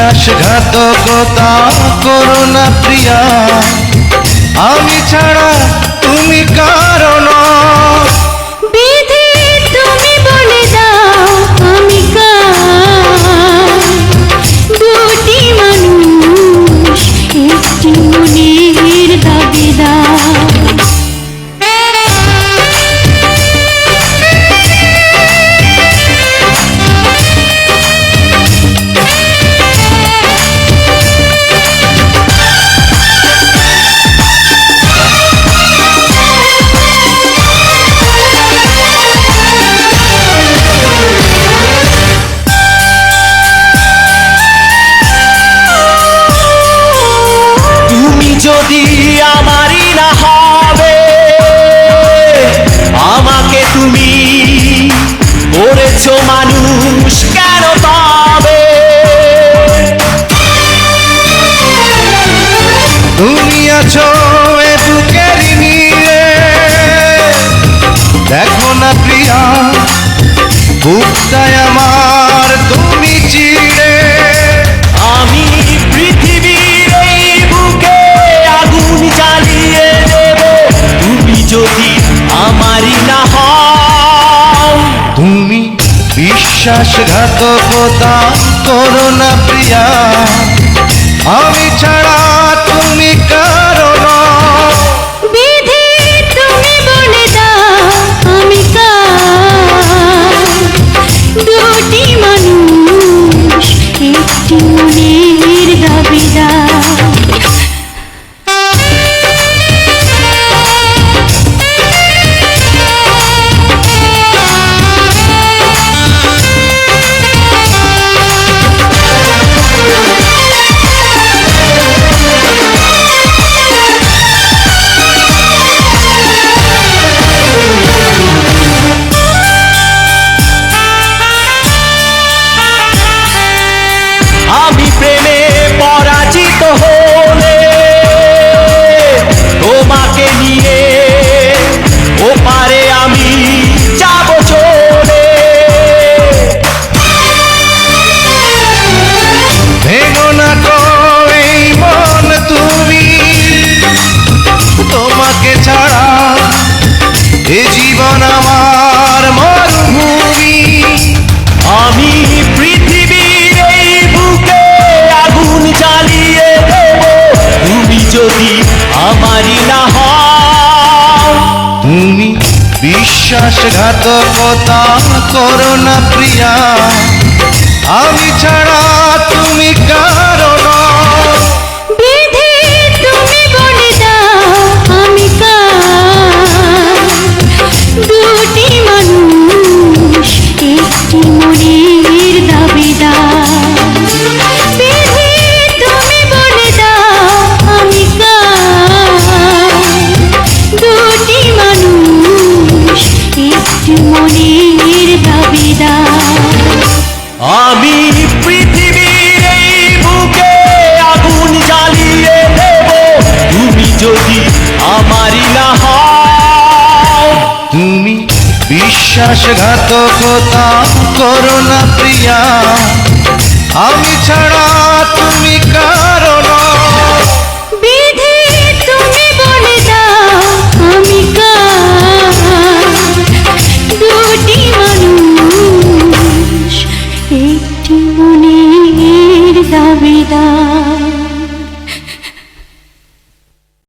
বিশ্বাসঘাতকতা করো না প্রিয়া, আমি ছাড়া তুমি কারো নও। বিধি তুমি বলে দাও আমি কার, দুটি মানুষ একটি মনের দাবিদার। যদি আমারই না হবে, আমাকে তুমি করেছো মানুষ কেন পাবে? তুমি আছো এ বুকের নীড়ে, দেখো না প্রিয়া বুকটায় আমার তুমি চিড়ে। আমি পৃথিবীর এই বুকে আগুন জ্বালিয়ে দেব, তুমি যদি আমারই না হও। তুমি বিশ্বাসঘাতকতা করো না প্রিয়া, আমি ছাড়া তুমি কারো নও। বিধি তুমি বলে দাও আমি কার, দুটি মানুষ একটি মনের দাবিদার। আমি প্রেমে পরাজিত হলে তোমাকে নিয়ে ওপারে আমি যাব চলে। ভেঙো না গো এই মন তুমি, তোমাকে ছাড়া এ জীবন আমার মরুভূমি। আমি পৃথিবীর এই বুকে আগুন জ্বালিয়ে দেব, তুমি যদি আমারই না হও। তুমি বিশ্বাসঘাতকতা করো না প্রিয়া, আমি ছাড়া তুমি কারো নও। বিধি তুমি বলে দাও আমি কার, দুটি মানুষ একটি মনের দাবিদার। বিধি তুমি বলে দাও আমি কার, দুটি মানুষ একটি মনের দাবিদার। আমি পৃথিবীর এই বুকে আগুন জ্বালিয়ে দেব, তুমি যদি আমারই না হও। তুমি বিশ্বাসঘাতকতা করো না প্রিয়া, আমি ছাড়া